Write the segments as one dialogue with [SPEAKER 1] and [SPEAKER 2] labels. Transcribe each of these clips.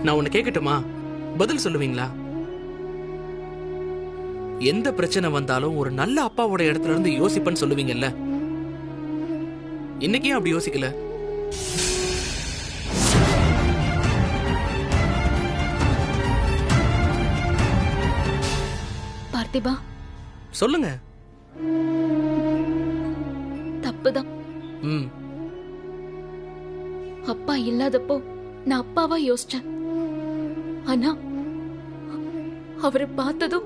[SPEAKER 1] நான் உன்னை கேட்கட்டுமா? பதில் சொல்லுவீங்களா? எந்த பிரச்சனை வந்தாலும் ஒரு நல்ல அப்பாவோட இடத்துல இருந்து யோசிப்பேன்னு சொல்லுவீங்கல்ல, இன்னைக்கே அப்படி யோசிக்கல?
[SPEAKER 2] பார்த்திபா,
[SPEAKER 1] சொல்லுங்க.
[SPEAKER 2] தப்புதான். அப்பா இல்லாதப்போ நான் அப்பாவா யோசிச்சேன். ஆனா அவரை பார்த்ததும்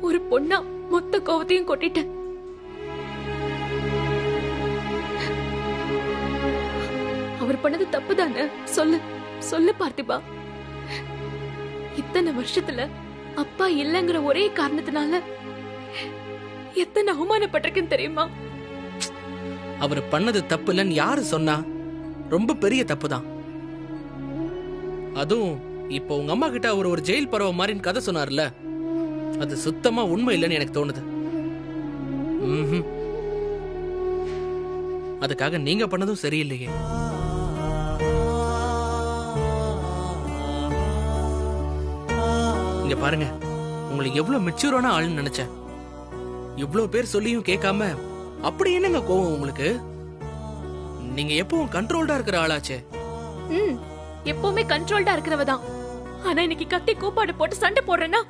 [SPEAKER 2] ஒரு பொண்ணா மொத்த கோவத்தையும் கொட்டிட்டேன். அவர் பண்ணது தப்புதானே? சொல்லு சொல்லு பார்த்திபா. இத்தனை வருஷத்துல அப்பா இல்லங்கிற ஒரே காரணத்தினால எத்தனை அவமானப்பட்டிருக்குன்னு தெரியுமா?
[SPEAKER 1] அவர் பண்ணது தப்பு இல்லைன்னு யாரு சொன்னா? ரொம்ப பெரிய தப்பு தான். அதுவும் இப்போ உங்க அம்மா கிட்ட அவர் ஒரு ஜெயில் பறவை மாதிரின்னு கதை சொன்னார்ல, அது சுத்தமா உண்மை இல்லைன்னு எனக்கு தோணுது. அதுக்காக நீங்க பண்ணதும் சரியில்லையே. இங்க பாருங்க, உங்களை எவ்வளவு மெச்சூரான ஆள்னு நினைச்சேன். இவ்வளவு பேர் சொல்லியும் கேட்காம அப்படி என்னங்க கோவம் உங்களுக்கு? நீங்க எப்பவும் கண்ட்ரோல்டா இருக்கிற ஆளாச்சே.
[SPEAKER 2] எப்பவுமே கண்ட்ரோல்டா இருக்கிறவதான். ஆனா இன்னைக்கு கத்தி கூப்பாடு போட்டு சண்டை போடுறேன்னா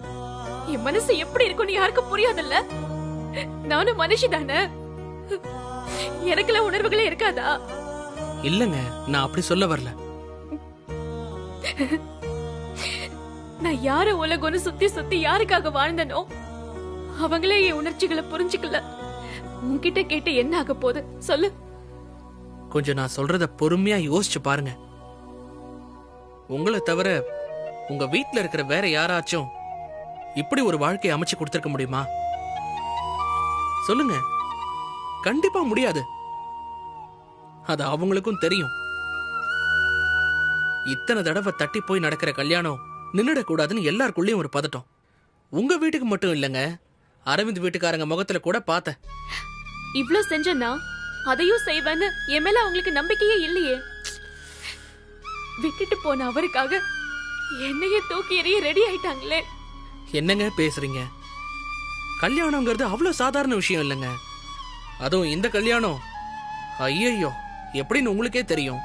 [SPEAKER 2] என் மனசு எப்படி இருக்கும்னு யாருக்கும் புரியாதுல்ல. நானும் மனுஷி தானே, எனக்குல உணர்வுகளே இருக்காதா?
[SPEAKER 1] இல்லங்க, நான் அப்படி சொல்ல வரல.
[SPEAKER 2] நான் யார உலகம்னு சுத்தி சுத்தி யாருக்காக வாழ்ந்தனோ அவங்களே என் உணர்ச்சிகளை புரிஞ்சுக்கல. உன்கிட்ட கேட்டு என்ன ஆக போகுது சொல்லு.
[SPEAKER 1] கொஞ்சம் நான் சொல்றத பொறுமையா யோசிச்சு பாருங்க. உங்களை தவிர உங்க வீட்ல இருக்கிற வேற யாராச்சும் இப்படி ஒரு வாழ்க்கையை அமைச்சு கொடுத்திருக்க முடியுமா? சொல்லுங்க. கண்டிப்பா முடியாது. அது அவங்களுக்கும் தெரியும். இத்தனை தடவை தட்டி போய் நடக்கிற கல்யாணம் நின்னுடக்கூடாதுன்னு எல்லாருக்குள்ளயும் ஒரு பதட்டம். உங்க வீட்டுக்கு மட்டும் இல்லங்க, அரவிந்த் வீட்டுக்காரங்க முகத்துல கூட பார்த்தேன்.
[SPEAKER 2] இவ்ளோ செஞ்சனா அதையும் செய்வேன்னு என் மேல அவங்களுக்கு நம்பிக்கையே இல்லையே. விட்டுட்டு போன அவருக்காக என்னையே தூக்கி எறிய ரெடி ஆயிட்டாங்களே.
[SPEAKER 1] என்னங்க பேசுறீங்க? கல்யாணங்கிறது அவ்வளவு சாதாரண விஷயம் இல்லைங்க. அதுவும் இந்த கல்யாணம், ஐயோ எப்படின்னு உங்களுக்கே தெரியும்.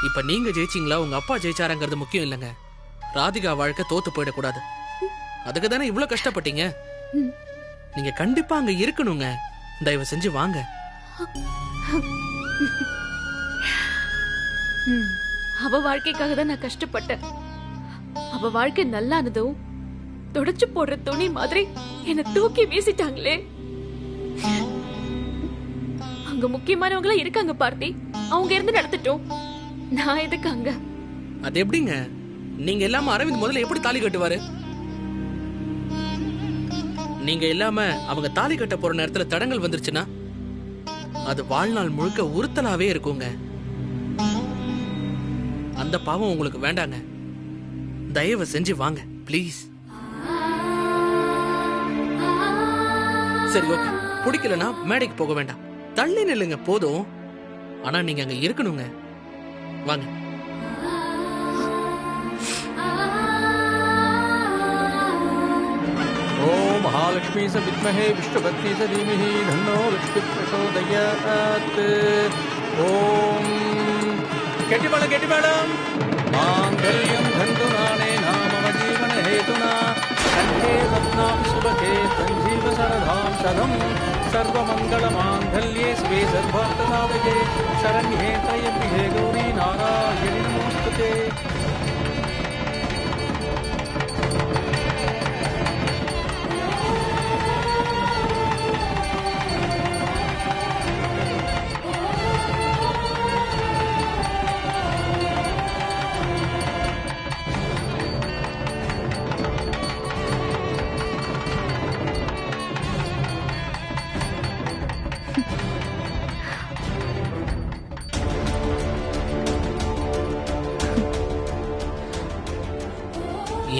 [SPEAKER 1] இப்ப நீங்க ஜெயிச்சீங்களா உங்க அப்பா ஜெயிச்சாரங்கிறது முக்கியம் இல்லைங்க. ராதிகா வாழ்க்கை தோத்து போயிடக்கூடாது. அதுக்கு தானே இவ்வளவு கஷ்டப்பட்டீங்க. நீங்க கண்டிப்பா அங்க இருக்கணுங்க. தயவு செஞ்சு வாங்க.
[SPEAKER 2] அவ வாழ்க்கைக்காக தான் நான் கஷ்டப்பட்டேன். அவ வாழ்க்கை நல்லானதும் தொடச்சு போடுற துணி மாதிரி என்ன தூக்கி வீசிட்டாங்களே. அங்க முக்கியமானவங்களா இருக்காங்க பார்த்தி, அவங்க இருந்து நடத்திட்டோம். நான் எதுக்கு அங்க?
[SPEAKER 1] அது எப்படிங்க? நீங்க இல்லாம அரவிந்த் முதல்ல எப்படி தாலி கட்டுவாரு? நீங்க இல்லாம அவங்க தாலி கட்ட போற நேரத்துல தடங்கள் வந்துருச்சுன்னா அது வாழ்நாள் முழுக்க உறுத்தலாவே இருக்குங்க. அந்த பாவம் உங்களுக்கு வேண்டாங்க. தயவு செஞ்சு வாங்க ப்ளீஸ். சரி ஓகே, பிடிக்கலனா மேடைக்கு போக வேண்டாம், தள்ளி நில்லுங்க போதும். ஆனா நீங்க அங்க இருக்கணுங்க. வாங்க.
[SPEAKER 3] ओम महालक्ष्मी स विद्महे विष्णुपत्नी स धीमहि तन्नो लक्ष्मी प्रचोदयात्। ओम गेटिमेळं मांगल्यं धन्तुनानेन मम जीवन हेतुना कण्ठे रत्नां सुभगे सञ्जीव शरदां शतं सर्वमङ्गलमाङ्गल्ये शिवे सर्वार्थसाधके शरण्ये त्र्यम्बिके गौरी नारायणि नमोस्तुते।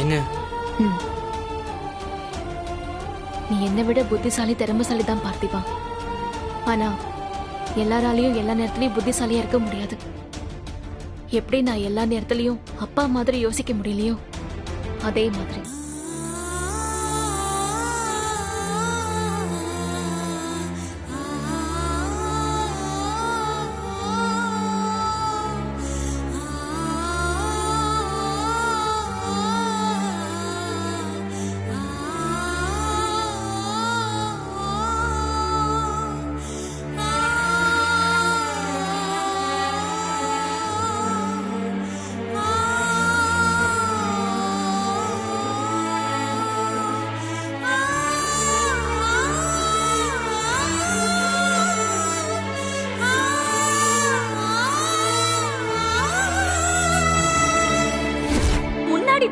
[SPEAKER 1] ஏங்க,
[SPEAKER 2] நீ என்னை விட புத்திசாலி திறமைசாலி தான் பார்த்திபா. ஆனா எல்லாராலையும் எல்லா நேரத்திலயும் புத்திசாலியா இருக்க முடியாது. எப்படி நான் எல்லா நேரத்திலயும் அப்பா மாதிரி யோசிக்க முடியலையோ அதே மாதிரி.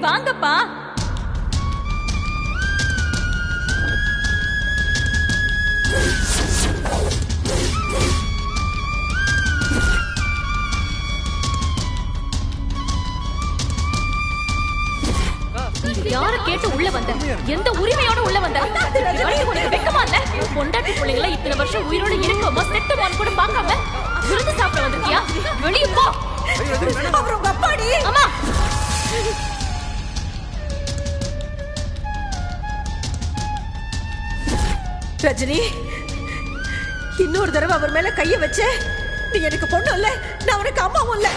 [SPEAKER 4] வாங்கப்பா.
[SPEAKER 2] யார கேட்டு உள்ள வந்த? எந்த உரிமையோட உள்ள வந்த? வெக்கமா இல்ல? பொண்டாட்டி பிள்ளைங்கள இத்தனை வருஷம் உயிரோட இருக்கோமா செத்துமான்னு கூட பார்க்காம விருந்து சாப்பிட வந்திருக்கியா? வெளிய போ.
[SPEAKER 4] அவர் உங்க அப்பாடி.
[SPEAKER 2] அம்மா
[SPEAKER 4] ரஜினி, இன்னொரு தடவை அவர் மேல கைய வச்ச, நீ எனக்கு பொண்ணு இல்ல, நான் அவனுக்கு அம்மாவும் இல்ல.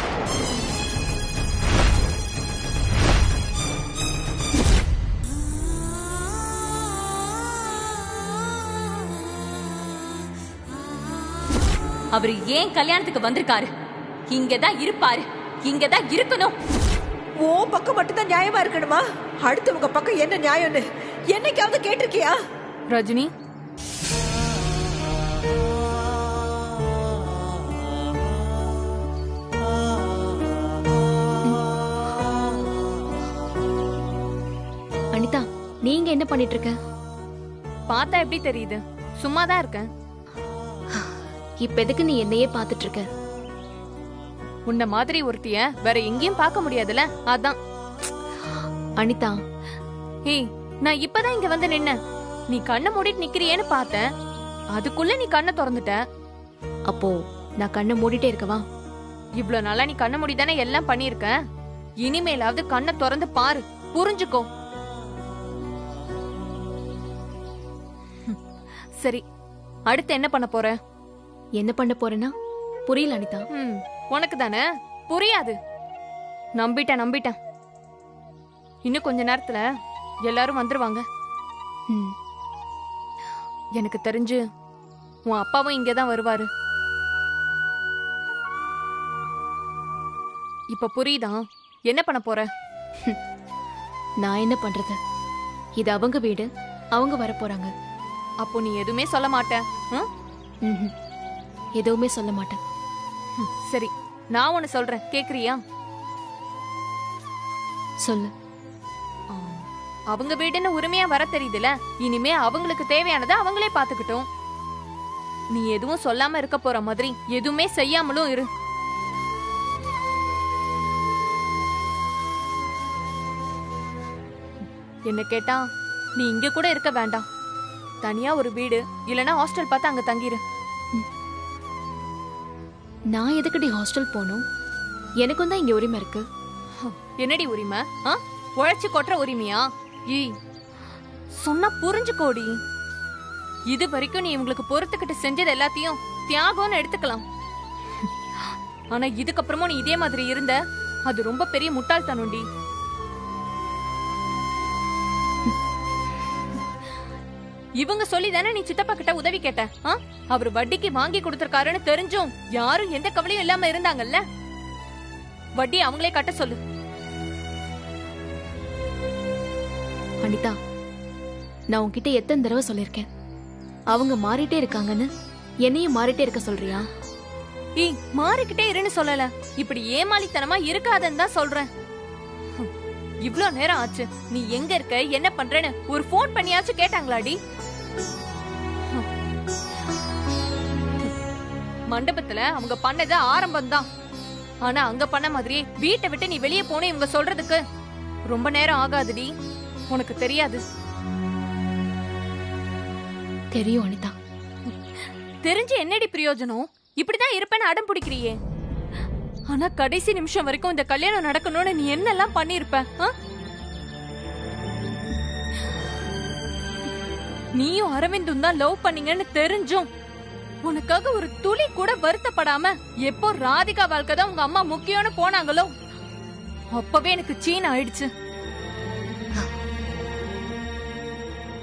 [SPEAKER 5] அவர் ஏன் கல்யாணத்துக்கு வந்திருக்காரு? இங்கதான் இருப்பாரு, இங்கதான் இருக்கணும்.
[SPEAKER 4] ஓ பக்கம் மட்டும்தான் நியாயமா இருக்கணுமா? அடுத்தவங்க பக்கம் என்ன நியாயம்னு என்னைக்காவது கேட்டிருக்கியா?
[SPEAKER 2] ரஜினி, அனிதா, நீங்க என்ன பண்ணிட்டு இருக்க?
[SPEAKER 6] பார்த்தா எப்படி தெரியுது? சும்மாதான் இருக்கேன்.
[SPEAKER 2] இப்ப எதுக்கு நீ என்னையே பாத்துட்டு இருக்க?
[SPEAKER 6] உன்ன மாதிரி ஒருத்திய வேற எங்கேயும் பார்க்க முடியாதுல, அதான்.
[SPEAKER 2] அனிதா,
[SPEAKER 6] ஏய், நான் இப்பதான் இங்க வந்து நின்ன. நீ கண்ணை மூடிட்டு நிக்கிறியேன்னு பார்த்தேன். அதுக்குள்ள நீ கண்ணை திறந்துட்ட.
[SPEAKER 2] அப்போ நான் கண்ணை மூடிட்டே இருக்கவா?
[SPEAKER 6] இவ்ளோ நாளா நீ கண்ணை மூடிதானே எல்லாம் பண்ணிருக்க. இனிமேலாவது கண்ணை திறந்து பாரு, புரிஞ்சுக்கோ. சரி, அடுத்து என்ன பண்ண போற?
[SPEAKER 2] என்ன பண்ண போறேன்னா புரியல அனிதா.
[SPEAKER 6] உனக்கு தானே புரியாது. நம்பிட்டேன். இன்னும் கொஞ்ச நேரத்துல எல்லாரும் வந்துருவாங்க. எனக்கு தெரிஞ்சு உன் அப்பாவும் இங்கதான் வருவாரு. இப்ப புரியுதா என்ன பண்ண போற?
[SPEAKER 2] நான் என்ன பண்றது? இது அவங்க வீடு, அவங்க வர போறாங்க.
[SPEAKER 6] அப்போ நீ எதுவுமே சொல்ல மாட்ட?
[SPEAKER 2] எதுவுமே சொல்ல மாட்டேன்.
[SPEAKER 6] சரி, நான் ஒன்னு சொல்றேன், கேக்குறியா?
[SPEAKER 2] சொல்லு.
[SPEAKER 6] அவங்க வீடுன்னு உரிமையா வர தெரியுதுல, இனிமே அவங்களுக்கு தேவையானதை அவங்களே பாத்துக்கிட்டோம். நீ எதுவும் சொல்லாம இருக்க போற மாதிரி எதுவுமே செய்யாமலும் இரு. என்ன கேட்டா நீ இங்க கூட இருக்க வேண்டாம். தனியா ஒரு வீடு இல்லனா ஹாஸ்டல் பார்த்து அங்க தங்கிரு.
[SPEAKER 2] நான் எதுக்கடி ஹாஸ்டல் போகணும்? எனக்கும் தான் இங்க உரிமை இருக்கு.
[SPEAKER 6] என்னடி உரிமை? உழைச்சு கொட்டுற உரிமையா? சொன்னா புரிஞ்சுக்கோடி. இது வரைக்கும் நீ இவங்களுக்கு பொறுத்துக்கிட்டு செஞ்சது எல்லாத்தையும் தியாகம்னு எடுத்துக்கலாம். ஆனா இதுக்கப்புறமும் நீ இதே மாதிரி இருந்த, அது ரொம்ப பெரிய முட்டாள்தனம்டி. இவங்க சொல்லி தானே நீ சித்தப்பா கிட்ட உதவி கேட்ட. அவர் வட்டிக்கு வாங்கி கொடுத்திருக்காருன்னு தெரிஞ்சும் யாரும் எந்த கவலையும் இல்லாம இருந்தாங்கல்ல. வட்டி அவங்களே கட்ட சொல்லு.
[SPEAKER 2] அனிதா, நான் உன்கிட்ட எத்தனை தடவை சொல்லிருக்கேன், அவங்க மாறிட்டே இருக்காங்கன்னு. என்னையும் மாறிட்டே இருக்க சொல்றியா?
[SPEAKER 6] மாறிக்கிட்டே இருன்னு சொல்லல, இப்படி ஏமாளித்தனமா இருக்காதன்னு தான் சொல்றேன். இவ்ளோ நேரம் ஆச்சு, நீ எங்க இருக்க, என்ன பண்றேன்னு ஒரு போன் பண்ணியாச்சும் கேட்டாங்களாடி? மண்டபத்துல அவங்க பண்ணது ஆரம்பம்தான். ஆனா அங்க பண்ண மாதிரியே வீட்டை விட்டு நீ வெளியே போன இவங்க சொல்றதுக்கு ரொம்ப நேரம் ஆகாதுடி. உனக்கு தெரியாது?
[SPEAKER 2] தெரியும் அனிதா.
[SPEAKER 6] தெரிஞ்சு என்னடி பிரயோஜனம்? இப்படிதான் இருப்பேன்னு அடம் பிடிக்கிறியே. ஆனா கடைசி நிமிஷம் வரைக்கும் இந்த கல்யாணம் நடக்கணும்னு நீ என்னெல்லாம் பண்ணிருப்ப? நீயும் அரவிந்தும் தான் லவ் பண்ணீங்கன்னு தெரிஞ்சும் உனக்காக ஒரு துளி கூட வருத்தப்படாம எப்போ ராதிகா வாழ்க்கை தான் உங்க அம்மா முக்கியம்னு போனாங்களோ அப்பவே எனக்கு சீன் ஆயிடுச்சு.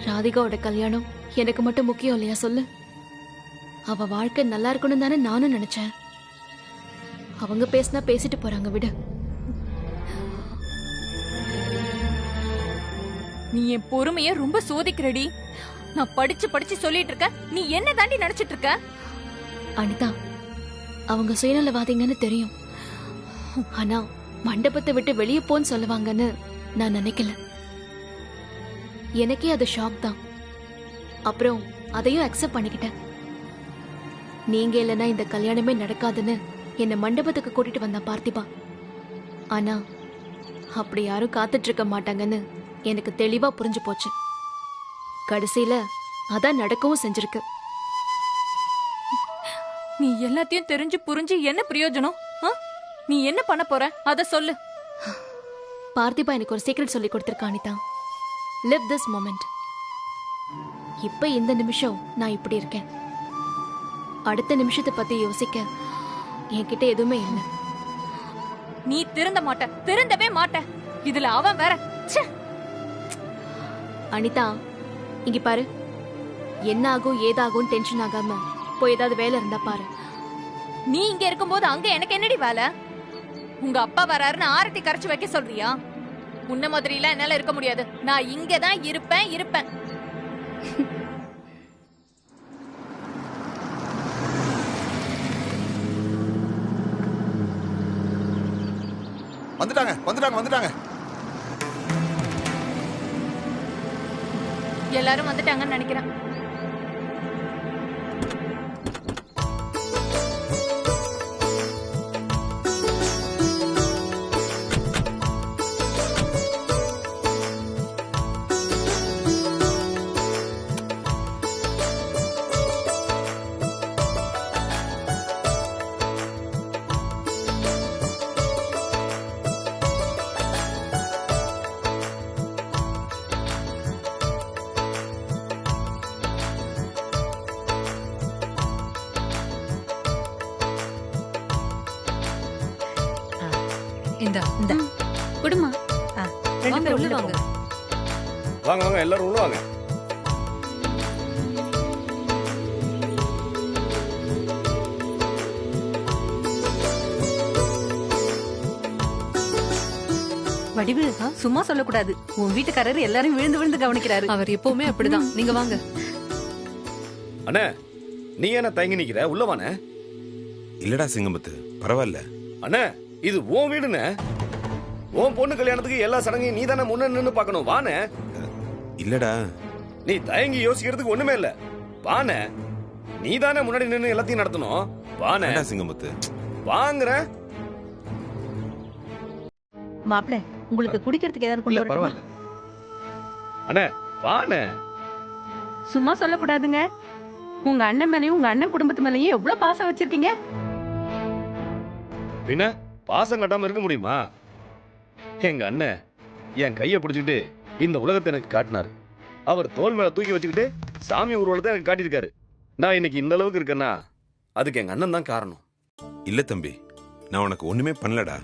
[SPEAKER 2] ராதிகாவோட கல்யாணம் எனக்கு மட்டும் முக்கியம் இல்லையா சொல்லு? அவ வாழ்க்கை நல்லா இருக்கணும் தானே நானும் நினைச்சேன். அவங்க பேசினா பேசிட்டு போறாங்க, விடு.
[SPEAKER 6] நீ என் பொறுமைய ரொம்ப சோதிக்கிறடி. நான் படிச்சு படிச்சு சொல்லிட்டு இருக்க, நீ என்ன தாண்டி நினைச்சிட்டு இருக்க?
[SPEAKER 2] அனிதா, அவங்க சுயநலவாதிங்கன்னு தெரியும். ஆனா மண்டபத்தை விட்டு வெளியே போன்னு சொல்லுவாங்கன்னு நான் நினைக்கல. எனக்கே அது ஷாக் தான். அப்புறம் அதையும் அக்செப்ட் பண்ணிக்கிட்டேன். நீங்க இல்லைன்னா இந்த கல்யாணமே நடக்காதுன்னு என்ன மண்டபத்துக்கு கூட்டிட்டு வந்தா பார்த்திபா. ஆனா அப்படி யாரும் காத்துட்டு இருக்க மாட்டாங்கன்னு எனக்கு தெளிவா புரிஞ்சு போச்சு. கடைசியில அதான் நடக்கவும் செஞ்சிருக்கு.
[SPEAKER 6] நீ எல்லாத்தையும் தெரிஞ்சு புரிஞ்சு என்ன பிரயோஜனம்? நீ என்ன பண்ண போற அத சொல்லு.
[SPEAKER 2] பார்த்திபா எனக்கு ஒரு சீக்ரெட் சொல்லி கொடுத்திருக்கா அனிதா. Live this moment. இப்ப இந்த நிமிஷம் நான் இப்படி இருக்கேன். அடுத்த நிமிஷத்தை பத்தி யோசிக்க என்கிட்ட எதுவுமே இல்லை.
[SPEAKER 6] நீ திருந்த மாட்ட, திருந்தவே மாட்ட. இதுல அவன் வேற. ச்சே.
[SPEAKER 2] அனிதா, இங்க பாரு. என்ன ஆகும் ஏதாகும் டென்ஷன் ஆகாம போய் ஏதாவது வேலை இருந்தா பாரு.
[SPEAKER 6] நீ இங்க இருக்கும்போது அங்க எனக்கு என்னடி வேலை? உங்க அப்பா வராருன்னு ஆரத்தி கரைச்சு வைக்க சொல்றியா? உன்ன மாதிரி எல்லாம் என்னால இருக்க முடியாது. நான் இங்கதான் இருப்பேன்.
[SPEAKER 7] வந்துட்டாங்க.
[SPEAKER 6] எல்லாரும் வந்துட்டாங்கன்னு நினைக்கிறேன்.
[SPEAKER 5] இந்த குடுமா ரெண்டு பேரும் உள்ள வாங்க.
[SPEAKER 3] வாங்க எல்லாரும் உள்ள வாங்க.
[SPEAKER 5] வடிவு சும்மா சொல்லக்கூடாது. உன் வீட்டுக்காரர் எல்லாரும் விழுந்து கவனிக்கிறாரு.
[SPEAKER 8] அவர் எப்பவுமே அப்படிதான். நீங்க வாங்க.
[SPEAKER 3] அண்ணே, நீ என்ன தயங்கி நிக்கிற? உள்ள வானே.
[SPEAKER 7] இல்லடா சிங்கமுத்து, பரவாயில்ல.
[SPEAKER 3] அண்ணே, இது உன் வீடுனே. உன் பொண்ணு கல்யாணத்துக்கு எல்லா சடங்கையும் நீ தானே முன்ன நின்னு பாக்கணும். வானே.
[SPEAKER 7] இல்லடா,
[SPEAKER 3] நீ தயங்கி யோசிக்கிறதுக்கு ஒண்ணுமே இல்ல. வானே, நீ தானே முன்னாடி நின்னு எல்லாத்தையும் நடத்தணும். வானே
[SPEAKER 7] சிங்கமுத்து,
[SPEAKER 3] வாங்குற.
[SPEAKER 5] மாப்பிள்ள, உங்களுக்கு குடிக்கிறதுக்கு ஏதாவது கொண்டு வரட்டுமா?
[SPEAKER 3] அண்ணே, வானே.
[SPEAKER 5] சும்மா சொல்லக்கூடாதுங்க. உங்க அண்ணன் மேலயும் உங்க அண்ணன் குடும்பத்து மேலயும் எவ்வளவு பாசம் வச்சிருக்கீங்க.
[SPEAKER 3] பின்ன பாசம் கட்டாம இருக்க முடியுமா? எங்க அண்ணன் என் கையை பிடிச்சிக்கிட்டு இந்த உலகத்தை எனக்கு காட்டினாரு. அவர் தோல் மேல தூக்கி வச்சுக்கிட்டு சாமி ஊர்வலத்தை எனக்கு காட்டியிருக்காரு. நான் இன்னைக்கு இந்த அளவுக்கு இருக்கேன்னா அதுக்கு எங்க அண்ணன் தான் காரணம்.
[SPEAKER 7] இல்ல தம்பி, நான் உனக்கு ஒண்ணுமே பண்ணலடா.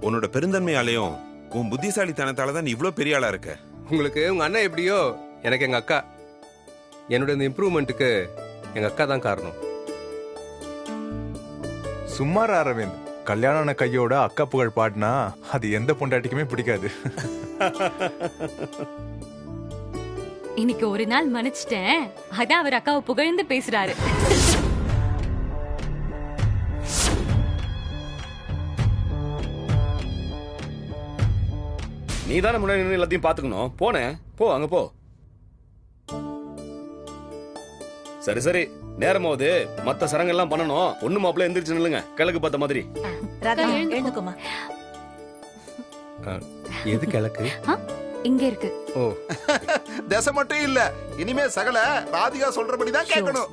[SPEAKER 7] உன்னோட பெருந்தன்மையாலையும் உன் புத்திசாலித்தனத்தால தான் நீ இவ்வளவு பெரிய ஆளா இருக்க.
[SPEAKER 9] உங்களுக்கு உங்க அண்ணன் எப்படியோ, எனக்கு எங்க அக்கா. என்னோட இந்த இம்ப்ரூவ்மெண்ட்டுக்கு எங்க அக்கா தான் காரணம்.
[SPEAKER 10] சும்மாரா அரவிந்த், கல்யாண கையோட அக்கா புகழ் பாடினா அது எந்த பொண்டாட்டிக்குமே பிடிக்காது.
[SPEAKER 5] இன்னைக்கு ஒரு நாள் மன்னிச்சிட்டேன். அதான் அவர் அக்காவை புகழ்ந்து பேசுறாரு.
[SPEAKER 3] நீ தானே முன்னாடி நின்னு எல்லாத்தையும் பாத்துக்கணும். போனேன், போ, அங்க போ. சரி சரி, நேரமாவது மத்த சரங்கெல்லாம் பண்ணணும். ஒண்ணு மாப்பிள்ள எந்திரிச்சு நில்லுங்க, கிழக்கு பார்த்த மாதிரி.
[SPEAKER 5] எழுந்துக்கோமா.
[SPEAKER 9] எது கிழக்கு?
[SPEAKER 5] இங்க இருக்கு.
[SPEAKER 9] ஓ,
[SPEAKER 11] தசை மட்டும் இல்ல, இனிமே சகல ராதிகா சொல்றபடிதான் கேட்கணும்.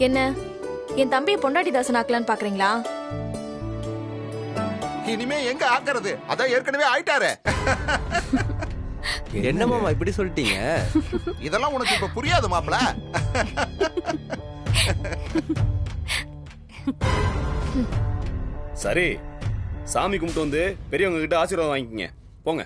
[SPEAKER 2] என்ன என் தம்பியை பொண்டாட்டி தாசன் ஆக்கலான்னு பாக்குறீங்களா?
[SPEAKER 11] இனிமே எங்க ஆக்குறது? அதான் ஏற்கனவே ஆயிட்டாரு.
[SPEAKER 9] என்ன மாமா இப்படி சொல்லிட்டீங்க?
[SPEAKER 11] இதெல்லாம் உனக்கு இப்ப புரியாது மாப்ள.
[SPEAKER 3] சரி, சாமி கும்பிட்டு வந்து பெரியவங்க கிட்ட ஆசீர்வாதம் வாங்கிக்கங்க. போங்க.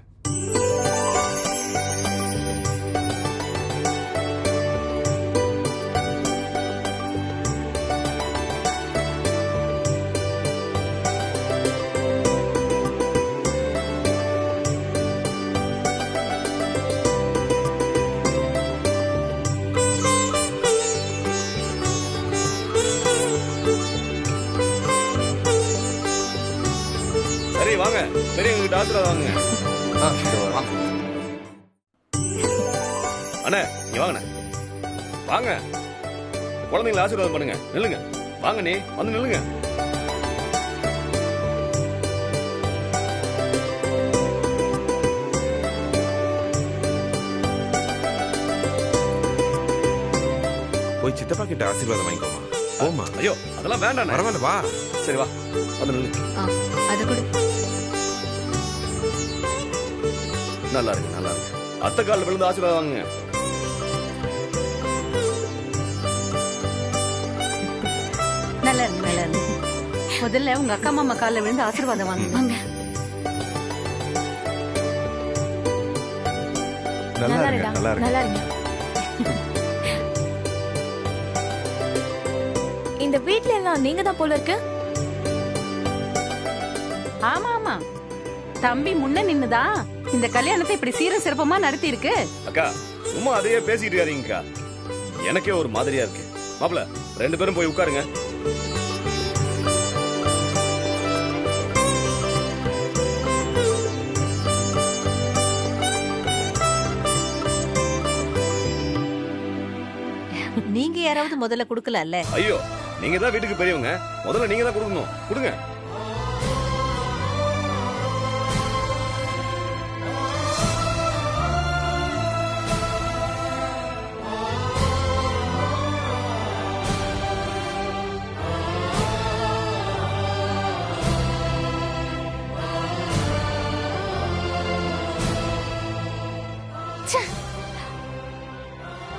[SPEAKER 3] சரி வாங்க, பெரியவங்க கிட்ட ஆசீர்வாதம் வாங்குங்க. அண்ணே நீ வாங்கண்ணே, வாங்க. குழந்தைங்களை ஆசீர்வாதம் பண்ணுங்க. நில்லுங்க, வாங்க நீ வந்து நில்லுங்க.
[SPEAKER 7] போய் சித்தப்பா கிட்ட ஆசீர்வாதம் வாங்கிக்கோமா. போமா.
[SPEAKER 3] ஐயோ அதெல்லாம் வேண்டாம்.
[SPEAKER 7] பரவாயில்ல வா.
[SPEAKER 3] சரி வா வந்து நில்லு.
[SPEAKER 8] அத கொடு.
[SPEAKER 3] நல்லா இருக்கு, நல்லா இருக்கு. அத்தை காலில் விழுந்து ஆசீர்வாதம் வாங்குங்க.
[SPEAKER 5] நல்லா இருக்கு, நல்லா இருக்கு. முதல்ல உங்க அக்கா மாமா காலில் விழுந்து ஆசீர்வாதம் வாங்க.
[SPEAKER 10] நல்லா இருங்க, நல்லா இருங்க.
[SPEAKER 2] நல்லா இருங்க. இந்த வீட்ல எல்லாம் நீங்க தான் போல இருக்கு.
[SPEAKER 5] ஆமா ஆமா, தம்பி முன்ன நின்னுதா இந்த கல்யாணத்தை இப்படி சீர சிறப்பமா நடத்தி இருக்கு.
[SPEAKER 3] அக்கா சும்மா அதையே பேசிட்டு இருக்காதீங்கக்கா. எனக்கே ஒரு மாதிரியா இருக்கு. மாப்பிள ரெண்டு பேரும் போய் உட்காருங்க.
[SPEAKER 4] நீங்க யாராவது முதல்ல கொடுக்கலாம்ல?
[SPEAKER 3] ஐயோ நீங்க தான் வீட்டுக்கு பெரியவங்க, முதல்ல நீங்க தான் கொடுக்கணும். கொடுங்க.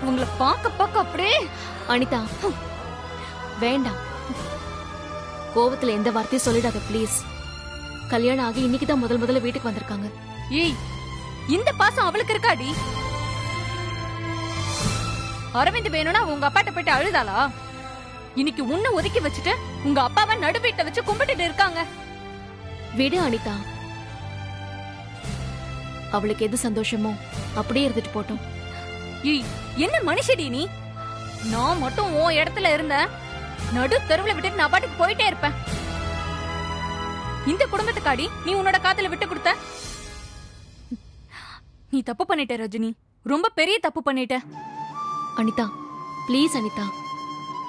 [SPEAKER 6] உங்களை பார்க்க அப்படியே.
[SPEAKER 2] அனிதா வேண்டாம், கோவத்துல எந்த வார்த்தையும் சொல்லிடாத ப்ளீஸ். கல்யாணம் ஆகி இன்னைக்கு தான் முதல்ல வீட்டுக்கு வந்திருக்காங்க.
[SPEAKER 6] ஏய், இந்த பாசம் அவளுக்கு இருக்காடி? அரவிந்த் வேணும்னா உங்க அப்பாட்ட போயிட்டு அழுதாளா? இன்னைக்கு உன்னை ஒதுக்கி வச்சுட்டு உங்க அப்பாவை நடு வீட்டை வச்சு கும்பிட்டுட்டு இருக்காங்க.
[SPEAKER 2] விடு அனிதா, அவளுக்கு எது சந்தோஷமோ அப்படியே இருந்துட்டு போட்டோம்.
[SPEAKER 6] ஏய், என்ன மனுஷடி நீ? நான் மட்டும் உன் இடத்துல இருந்த நடு தெருவுல விட்டுட்டு நான் பாட்டுக்கு போயிட்டே இருப்பேன். இந்த குடும்பத்துக்காடி நீ உன்னோட காதல விட்டு கொடுத்த? நீ தப்பு பண்ணிட்ட ரஜினி, ரொம்ப பெரிய தப்பு பண்ணிட்ட.
[SPEAKER 2] அனிதா ப்ளீஸ் அனிதா,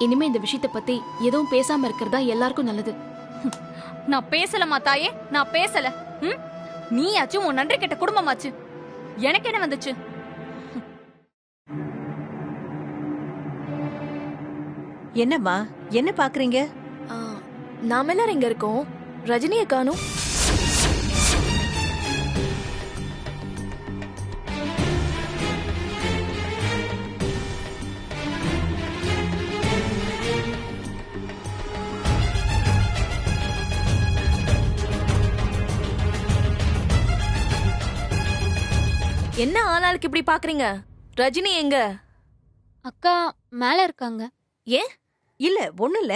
[SPEAKER 2] இனிமே இந்த விஷயத்தை பத்தி எதுவும் பேசாம இருக்கிறதா எல்லாருக்கும் நல்லது.
[SPEAKER 6] நான் பேசலமா தாயே, நான் பேசல. நீயாச்சும் உன் நன்றி கெட்ட குடும்பமாச்சு. எனக்கு என்ன வந்துச்சு?
[SPEAKER 4] என்னம்மா என்ன பாக்குறீங்க?
[SPEAKER 2] நாம எல்லாரும் இங்க இருக்கோம், ரஜினியை காணோம். என்ன ஆளாளுக்கு இப்படி பாக்குறீங்க? ரஜினி எங்க?
[SPEAKER 6] அக்கா மேல இருக்காங்க.
[SPEAKER 2] ஏன்?
[SPEAKER 4] இல்ல ஒண்ணு இல்ல,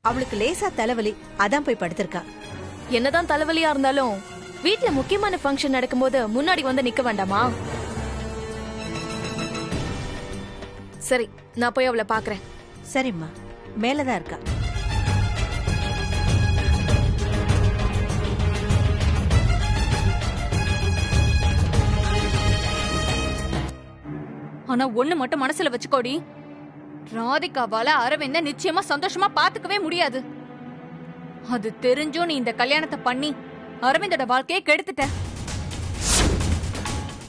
[SPEAKER 4] அவளுக்கு லேசா தலைவலி, அதான் போய் படுத்திருக்கா.
[SPEAKER 2] என்னதான் தலைவலியா இருந்தாலும் வீட்ல முக்கியமான ஃபங்க்ஷன் நடக்கும்போது முன்னாடி வந்து நிக்க வேண்டாமா? சரி, நான் போய் அவளை பாக்குறேன்.
[SPEAKER 4] சரிம்மா, மேலதான் இருக்கா.
[SPEAKER 6] ஆனா ஒண்ணு மட்டும் மனசுல வச்சுக்கோடி, ராதிகாவால அரவிந்த நிச்சயமா சந்தோஷமா பாத்துக்கவே முடியாது. அது தெரிஞ்சும் நீ இந்த கல்யாணத்தை பண்ணி அரவிந்தோட வாழ்க்கையை கெடுத்துட்ட.